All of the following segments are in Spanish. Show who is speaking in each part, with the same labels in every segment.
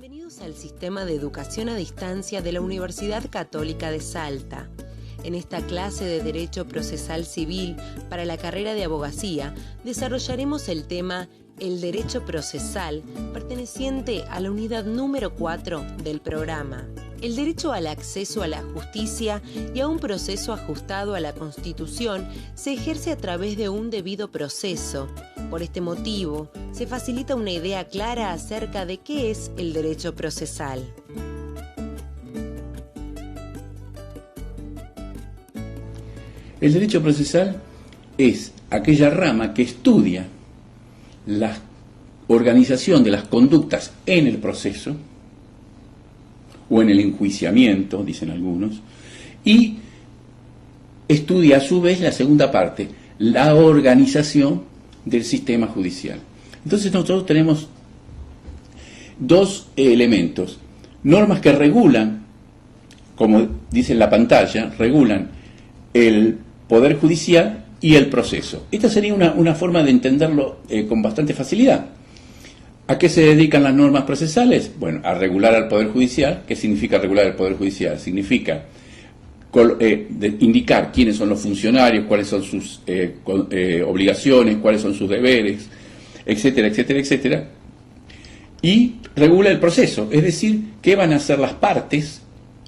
Speaker 1: Bienvenidos al Sistema de Educación a Distancia de la Universidad Católica de Salta. En esta clase de Derecho Procesal Civil para la carrera de Abogacía, desarrollaremos el tema El Derecho Procesal, perteneciente a la unidad número 4 del programa. El derecho al acceso a la justicia y a un proceso ajustado a la Constitución se ejerce a través de un debido proceso. Por este motivo, se facilita una idea clara acerca de qué es el derecho procesal.
Speaker 2: El derecho procesal es aquella rama que estudia la organización de las conductas en el proceso o en el enjuiciamiento, dicen algunos, y estudia a su vez la segunda parte, la organización del sistema judicial. Entonces nosotros tenemos dos elementos: normas que regulan, como dice en la pantalla, regulan el poder judicial y el proceso. Esta sería una forma de entenderlo con bastante facilidad. ¿A qué se dedican las normas procesales? Bueno, a regular al Poder Judicial. ¿Qué significa regular el Poder Judicial? Significa indicar quiénes son los funcionarios, cuáles son sus obligaciones, cuáles son sus deberes, etcétera, etcétera, etcétera. Y regula el proceso, es decir, qué van a hacer las partes,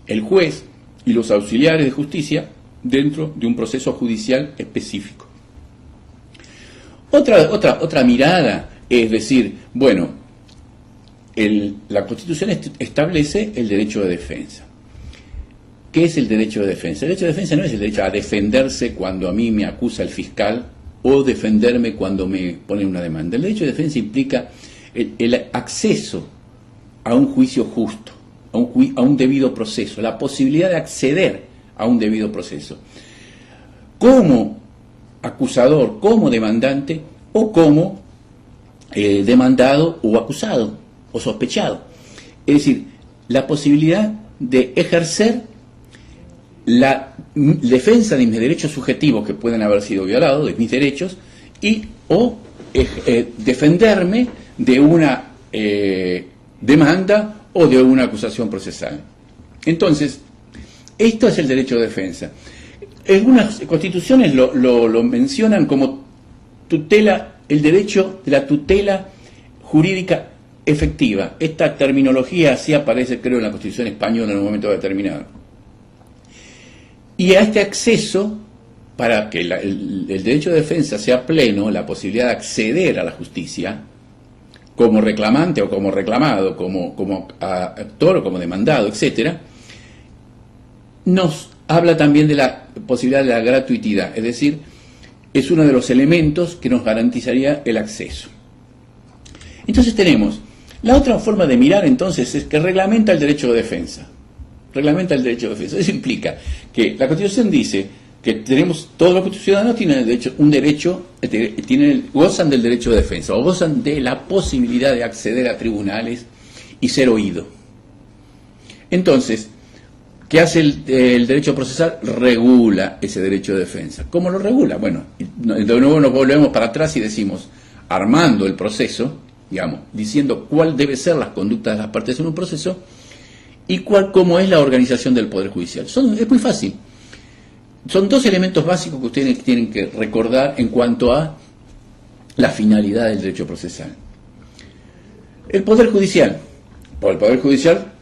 Speaker 2: el juez y los auxiliares de justicia dentro de un proceso judicial específico. Otra mirada es decir, bueno, la Constitución establece el derecho de defensa. ¿Qué es el derecho de defensa? El derecho de defensa no es el derecho a defenderse cuando a mí me acusa el fiscal o defenderme cuando me ponen una demanda. El derecho de defensa implica el acceso a un juicio justo, a un debido proceso, la posibilidad de acceder a un debido proceso, como acusador, como demandante o como demandado o acusado o sospechado. Es decir, la posibilidad de ejercer la defensa de mis derechos subjetivos que pueden haber sido violados, de mis derechos, o defenderme de una demanda o de una acusación procesal. Entonces, esto es el derecho de defensa. Algunas constituciones lo mencionan como tutela, el derecho de la tutela jurídica efectiva. Esta terminología así aparece, creo, en la Constitución española en un momento determinado. Y a este acceso, para que el derecho de defensa sea pleno, la posibilidad de acceder a la justicia, como reclamante o como reclamado, como actor o como demandado, etc., nos habla también de la posibilidad de la gratuidad, es decir, es uno de los elementos que nos garantizaría el acceso. Entonces tenemos, la otra forma de mirar entonces es que reglamenta el derecho de defensa. Reglamenta el derecho de defensa. Eso implica que la Constitución dice que todos los ciudadanos tienen gozan del derecho de defensa, o gozan de la posibilidad de acceder a tribunales y ser oído. Entonces, ¿qué hace el derecho procesal? Regula ese derecho de defensa. ¿Cómo lo regula? Bueno, de nuevo nos volvemos para atrás y decimos, armando el proceso, digamos, diciendo cuál debe ser las conductas de las partes en un proceso y cómo es la organización del Poder Judicial. Es muy fácil. Son dos elementos básicos que ustedes tienen que recordar en cuanto a la finalidad del derecho procesal. El Poder Judicial. El Poder Judicial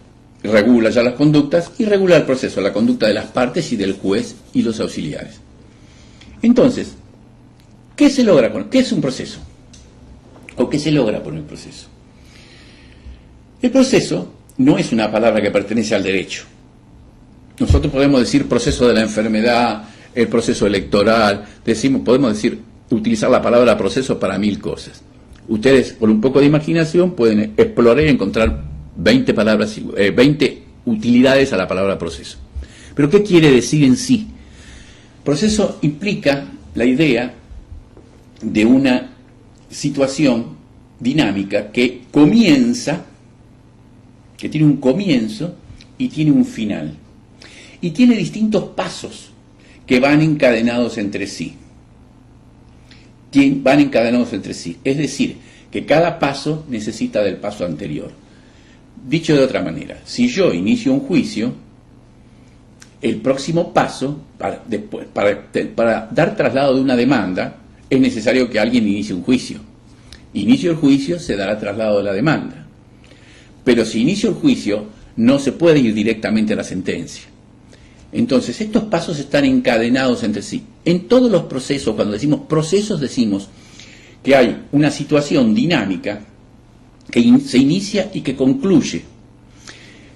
Speaker 2: regula ya las conductas y regula el proceso, la conducta de las partes y del juez y los auxiliares. Entonces, ¿qué se logra qué es un proceso? ¿O qué se logra por el proceso? El proceso no es una palabra que pertenece al derecho. Nosotros podemos decir proceso de la enfermedad, el proceso electoral, podemos utilizar la palabra proceso para 1000 cosas. Ustedes, por un poco de imaginación, pueden explorar y encontrar 20 palabras, 20 utilidades a la palabra proceso. Pero ¿qué quiere decir en sí? Proceso implica la idea de una situación dinámica que tiene un comienzo y tiene un final. Y tiene distintos pasos que van encadenados entre sí. Es decir, que cada paso necesita del paso anterior. Dicho de otra manera, si yo inicio un juicio, el próximo paso, para dar traslado de una demanda, es necesario que alguien inicie un juicio. Inicio el juicio, se dará traslado de la demanda. Pero si inicio el juicio, no se puede ir directamente a la sentencia. Entonces, estos pasos están encadenados entre sí. En todos los procesos, cuando decimos procesos, decimos que hay una situación dinámica que se inicia y que concluye.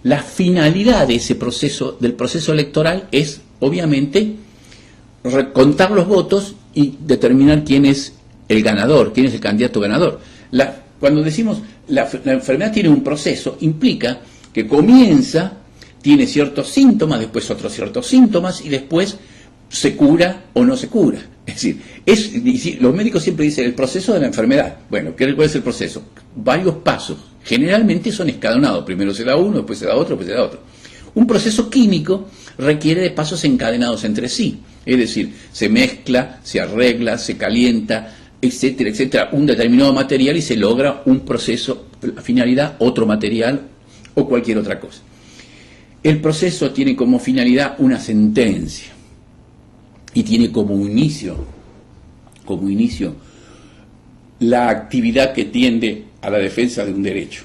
Speaker 2: La finalidad de ese proceso, del proceso electoral, es, obviamente, contar los votos y determinar quién es el ganador, quién es el candidato ganador. Cuando decimos la enfermedad tiene un proceso, implica que comienza, tiene ciertos síntomas, después otros ciertos síntomas y después se cura o no se cura. Es decir, los médicos siempre dicen el proceso de la enfermedad. Bueno, ¿cuál es el proceso? Varios pasos. Generalmente son escalonados. Primero se da uno, después se da otro, después se da otro. Un proceso químico requiere de pasos encadenados entre sí. Es decir, se mezcla, se arregla, se calienta, etcétera, etcétera, un determinado material y se logra un proceso, la finalidad, otro material o cualquier otra cosa. El proceso tiene como finalidad una sentencia y tiene como inicio la actividad que tiende a la defensa de un derecho.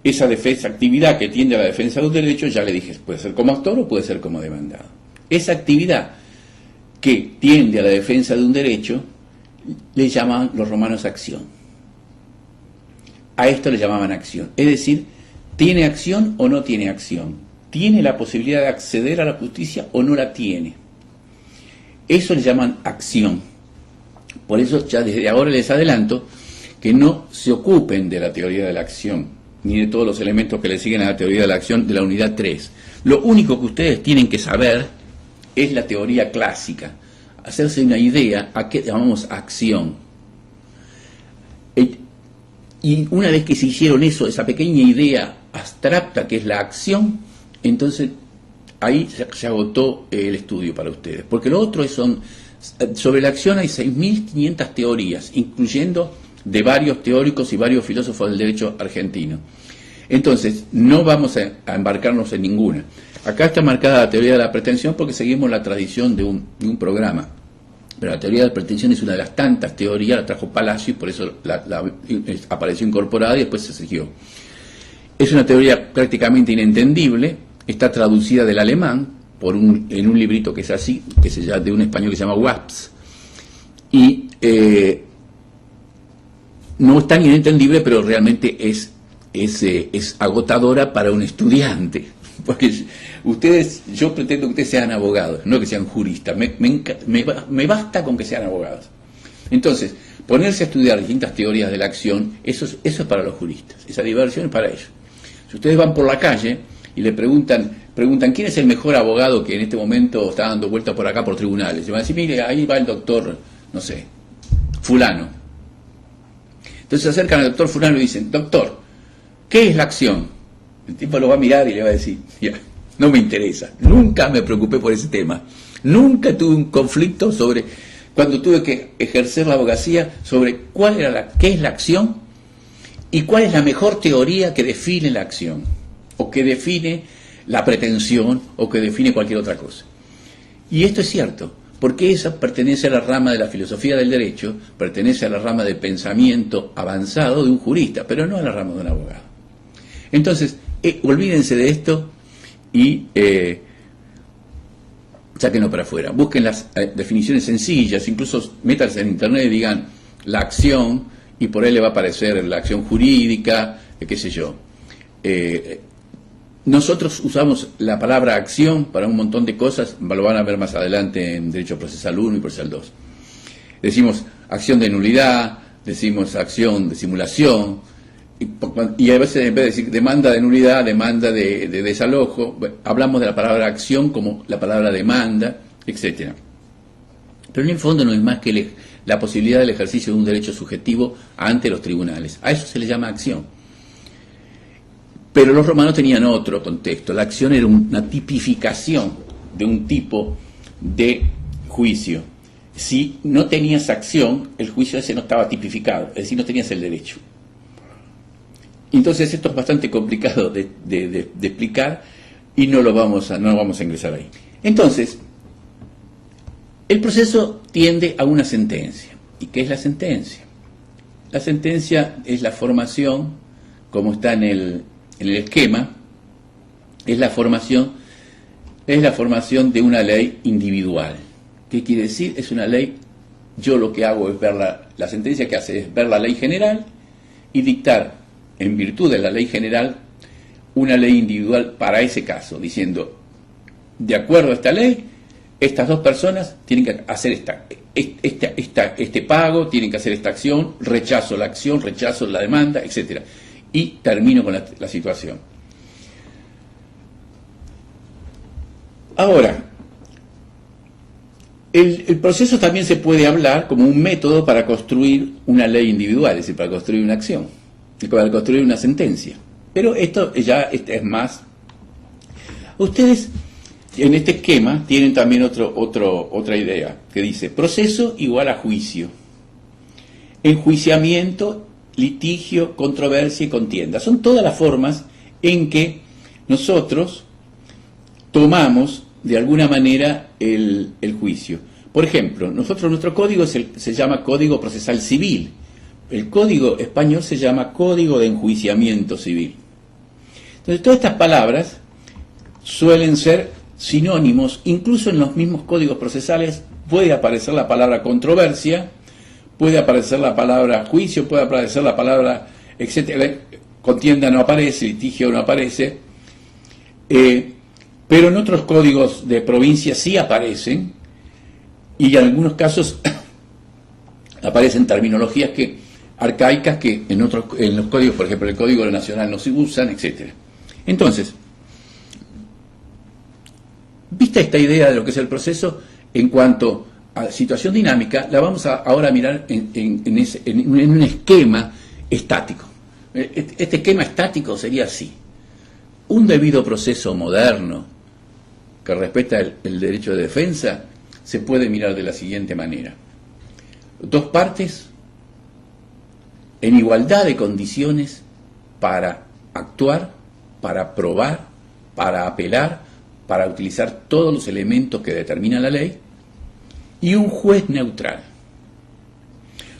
Speaker 2: Esa actividad que tiende a la defensa de un derecho, ya le dije, puede ser como actor o puede ser como demandado. Esa actividad que tiende a la defensa de un derecho, le llaman los romanos acción. A esto le llamaban acción. Es decir, ¿tiene acción o no tiene acción? ¿Tiene la posibilidad de acceder a la justicia o no la tiene? Eso le llaman acción. Por eso ya desde ahora les adelanto que no se ocupen de la teoría de la acción, ni de todos los elementos que le siguen a la teoría de la acción de la unidad 3. Lo único que ustedes tienen que saber es la teoría clásica, hacerse una idea a qué llamamos acción. Y una vez que se hicieron eso, esa pequeña idea abstracta que es la acción, entonces ahí se agotó el estudio para ustedes. Porque lo otro sobre la acción hay 6.500 teorías, incluyendo de varios teóricos y varios filósofos del derecho argentino. Entonces, no vamos a embarcarnos en ninguna. Acá está marcada la teoría de la pretensión porque seguimos la tradición de un programa. Pero la teoría de la pretensión es una de las tantas teorías, la trajo Palacio y por eso apareció incorporada y después se siguió. Es una teoría prácticamente inentendible, está traducida del alemán en un librito que es así, de un español que se llama Wasps, y no es tan inentendible, pero realmente es agotadora para un estudiante. Porque yo pretendo que ustedes sean abogados, no que sean juristas. Me basta con que sean abogados. Entonces, ponerse a estudiar distintas teorías de la acción, eso es para los juristas. Esa diversión es para ellos. Si ustedes van por la calle y le preguntan quién es el mejor abogado que en este momento está dando vueltas por acá por tribunales, y van a decir, mire, ahí va el doctor, no sé, fulano. Entonces se acercan al doctor fulano y dicen, doctor, ¿qué es la acción? El tipo lo va a mirar y le va a decir, ya, no me interesa, nunca me preocupé por ese tema, nunca tuve un conflicto cuando tuve que ejercer la abogacía, sobre qué es la acción y cuál es la mejor teoría que define la acción, o que define la pretensión, o que define cualquier otra cosa. Y esto es cierto, porque esa pertenece a la rama de la filosofía del derecho, pertenece a la rama de pensamiento avanzado de un jurista, pero no a la rama de un abogado. Entonces, olvídense de esto y sáquenlo para afuera. Busquen las definiciones sencillas, incluso métanse en internet y digan la acción, y por ahí le va a aparecer la acción jurídica, qué sé yo. Nosotros usamos la palabra acción para un montón de cosas, lo van a ver más adelante en Derecho Procesal 1 y Procesal 2. Decimos acción de nulidad, decimos acción de simulación, y a veces en vez de decir demanda de nulidad, demanda de desalojo, hablamos de la palabra acción como la palabra demanda, etc. Pero en el fondo no es más que la posibilidad del ejercicio de un derecho subjetivo ante los tribunales. A eso se le llama acción. Pero los romanos tenían otro contexto. La acción era una tipificación de un tipo de juicio. Si no tenías acción, el juicio ese no estaba tipificado, es decir, no tenías el derecho. Entonces esto es bastante complicado de explicar y no vamos a ingresar ahí. Entonces, el proceso tiende a una sentencia. ¿Y qué es la sentencia? La sentencia es la formación, como está en el esquema, es la formación de una ley individual. ¿Qué quiere decir? Es una ley, yo lo que hago es ver la sentencia que hace es ver la ley general y dictar, en virtud de la ley general, una ley individual para ese caso, diciendo, de acuerdo a esta ley, estas dos personas tienen que hacer este pago, tienen que hacer esta acción, rechazo la acción, rechazo la demanda, etc. Y termino con la situación. Ahora, el proceso también se puede hablar como un método para construir una ley individual, es decir, para construir una acción, para construir una sentencia. Pero esto es más. Ustedes en este esquema tienen también otra idea que dice proceso igual a juicio, enjuiciamiento, litigio, controversia y contienda. Son todas las formas en que nosotros tomamos de alguna manera el juicio. Por ejemplo, nuestro código se llama Código Procesal Civil. El código español se llama Código de Enjuiciamiento Civil. Entonces, todas estas palabras suelen ser sinónimos, incluso en los mismos códigos procesales puede aparecer la palabra controversia, puede aparecer la palabra juicio, puede aparecer la palabra, etcétera. Contienda no aparece, litigio no aparece, pero en otros códigos de provincia sí aparecen, y en algunos casos aparecen terminologías arcaicas que en los códigos, por ejemplo, el Código Nacional no se usan, etcétera. Entonces, vista esta idea de lo que es el proceso, en cuanto a situación dinámica, la vamos ahora a mirar en un esquema estático. Este esquema estático sería así. Un debido proceso moderno que respeta el derecho de defensa se puede mirar de la siguiente manera. Dos partes en igualdad de condiciones para actuar, para probar, para apelar, para utilizar todos los elementos que determina la ley, y un juez neutral.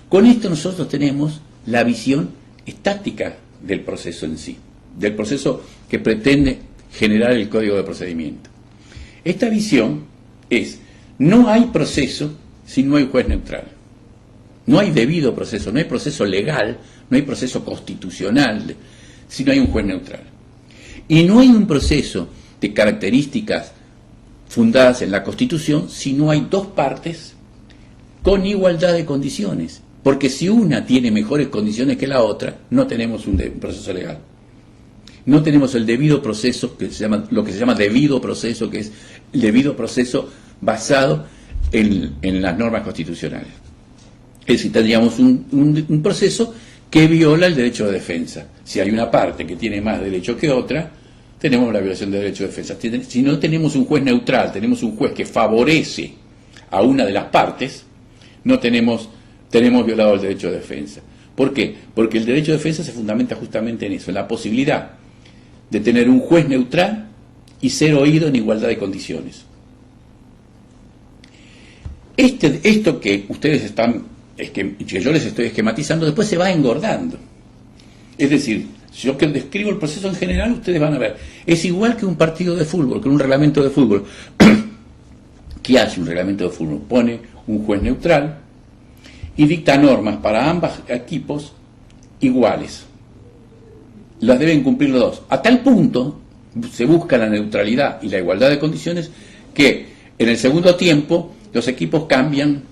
Speaker 2: Con esto nosotros tenemos la visión estática del proceso en sí, del proceso que pretende generar el Código de Procedimiento. Esta visión es, no hay proceso si no hay juez neutral. No hay debido proceso, no hay proceso legal, no hay proceso constitucional si no hay un juez neutral. Y no hay un proceso de características fundadas en la Constitución si no hay dos partes con igualdad de condiciones. Porque si una tiene mejores condiciones que la otra, no tenemos un proceso legal. No tenemos el debido proceso, lo que se llama debido proceso, que es el debido proceso basado en las normas constitucionales. Es decir, tendríamos un proceso que viola el derecho de defensa. Si hay una parte que tiene más derecho que otra, tenemos la violación del derecho de defensa. Si no tenemos un juez neutral, tenemos un juez que favorece a una de las partes, no tenemos violado el derecho de defensa. ¿Por qué? Porque el derecho de defensa se fundamenta justamente en eso, en la posibilidad de tener un juez neutral y ser oído en igualdad de condiciones. Esto que ustedes que yo les estoy esquematizando, después se va engordando. Es decir, si yo que describo el proceso en general, ustedes van a ver, es igual que un partido de fútbol, que un reglamento de fútbol. ¿Qué hace un reglamento de fútbol? Pone un juez neutral y dicta normas para ambos equipos iguales. Las deben cumplir los dos. A tal punto se busca la neutralidad y la igualdad de condiciones que en el segundo tiempo los equipos cambian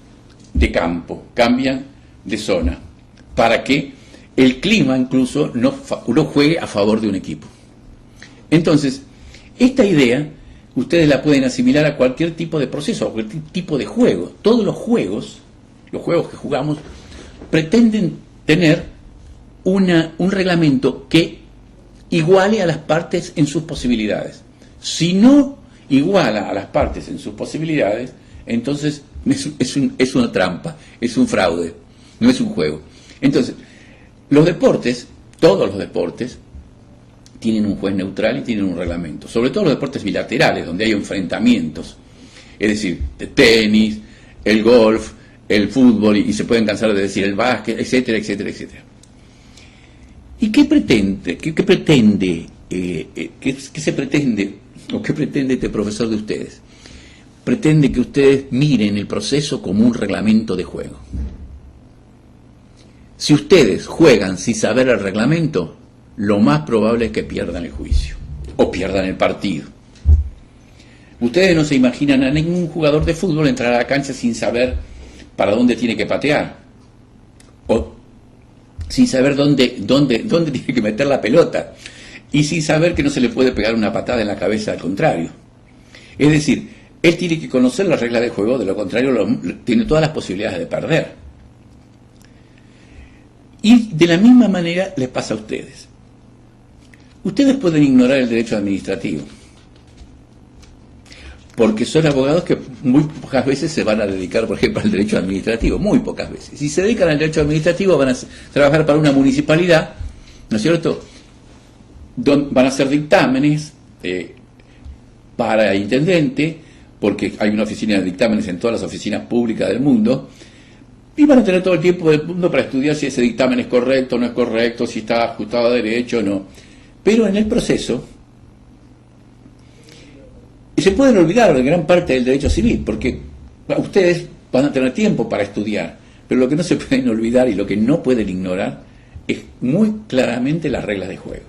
Speaker 2: de campo, cambian de zona, para que el clima incluso no juegue a favor de un equipo. Entonces, esta idea ustedes la pueden asimilar a cualquier tipo de proceso, a cualquier tipo de juego. Todos los juegos que jugamos, pretenden tener un reglamento que iguale a las partes en sus posibilidades. Si no iguala a las partes en sus posibilidades, entonces es una trampa, es un fraude, no es un juego. Entonces, los deportes todos los deportes tienen un juez neutral y tienen un reglamento, sobre todo los deportes bilaterales, donde hay enfrentamientos, es decir, el tenis, el golf, el fútbol, y se pueden cansar de decir el básquet, etcétera, etcétera, etcétera. ¿Y qué pretende, qué se pretende, o qué pretende este profesor de ustedes? Pretende que ustedes miren el proceso como un reglamento de juego. Si ustedes juegan sin saber el reglamento, lo más probable es que pierdan el juicio o pierdan el partido. Ustedes no se imaginan a ningún jugador de fútbol entrar a la cancha sin saber para dónde tiene que patear o sin saber dónde tiene que meter la pelota y sin saber que no se le puede pegar una patada en la cabeza al contrario. Es decir, él tiene que conocer las reglas de juego, de lo contrario tiene todas las posibilidades de perder. Y de la misma manera les pasa a ustedes. Ustedes pueden ignorar el derecho administrativo, porque son abogados que muy pocas veces se van a dedicar, por ejemplo, al derecho administrativo, muy pocas veces. Si se dedican al derecho administrativo van a trabajar para una municipalidad, ¿no es cierto?, van a hacer dictámenes para intendente, porque hay una oficina de dictámenes en todas las oficinas públicas del mundo, y van a tener todo el tiempo del mundo para estudiar si ese dictamen es correcto o no es correcto, si está ajustado a derecho o no. Pero en el proceso se pueden olvidar de gran parte del derecho civil, porque ustedes van a tener tiempo para estudiar, pero lo que no se pueden olvidar y lo que no pueden ignorar es muy claramente las reglas de juego.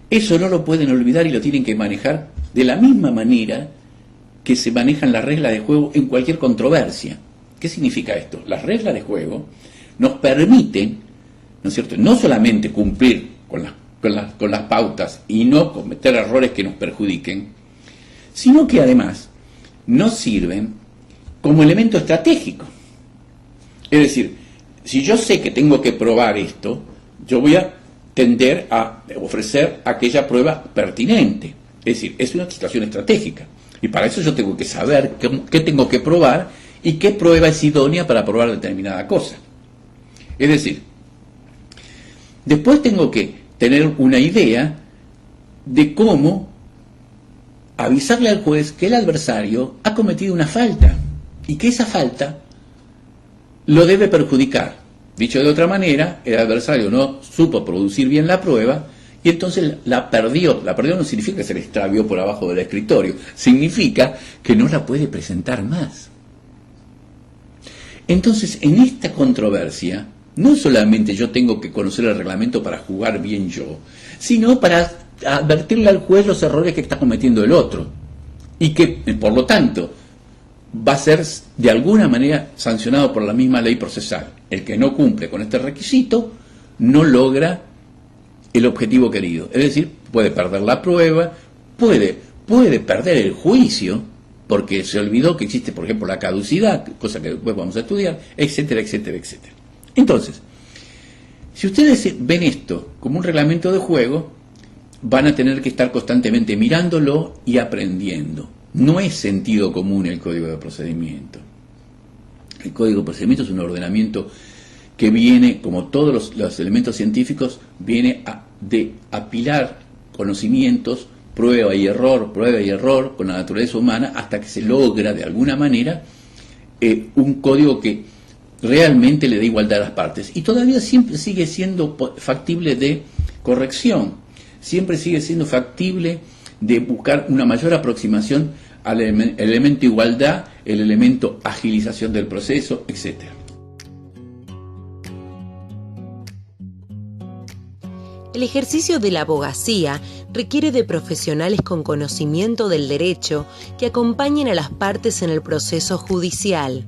Speaker 2: Eso no lo pueden olvidar y lo tienen que manejar de la misma manera que se manejan las reglas de juego en cualquier controversia. ¿Qué significa esto? Las reglas de juego nos permiten, ¿no es cierto?, no solamente cumplir con las pautas y no cometer errores que nos perjudiquen, sino que además nos sirven como elemento estratégico. Es decir, si yo sé que tengo que probar esto, yo voy a tender a ofrecer aquella prueba pertinente. Es decir, es una situación estratégica. Y para eso yo tengo que saber qué tengo que probar y qué prueba es idónea para probar determinada cosa. Es decir, después tengo que tener una idea de cómo avisarle al juez que el adversario ha cometido una falta y que esa falta lo debe perjudicar. Dicho de otra manera, el adversario no supo producir bien la prueba y entonces la perdió. La perdió no significa que se le extravió por abajo del escritorio, significa que no la puede presentar más. Entonces, en esta controversia, no solamente yo tengo que conocer el reglamento para jugar bien yo, sino para advertirle al juez los errores que está cometiendo el otro y que, por lo tanto, va a ser de alguna manera sancionado por la misma ley procesal. El que no cumple con este requisito no logra el objetivo querido. Es decir, puede perder la prueba, puede perder el juicio, porque se olvidó que existe, por ejemplo, la caducidad, cosa que después vamos a estudiar, etcétera, etcétera, etcétera. Entonces, si ustedes ven esto como un reglamento de juego, van a tener que estar constantemente mirándolo y aprendiendo. No es sentido común el código de procedimiento. El código de procedimiento es un ordenamiento que viene, como todos los elementos científicos, viene de apilar conocimientos, prueba y error, con la naturaleza humana, hasta que se logra de alguna manera un código que realmente le dé igualdad a las partes. Y todavía siempre sigue siendo factible de corrección, siempre sigue siendo factible de buscar una mayor aproximación al elemento igualdad, el elemento agilización del proceso, etc.
Speaker 1: El ejercicio de la abogacía requiere de profesionales con conocimiento del derecho que acompañen a las partes en el proceso judicial.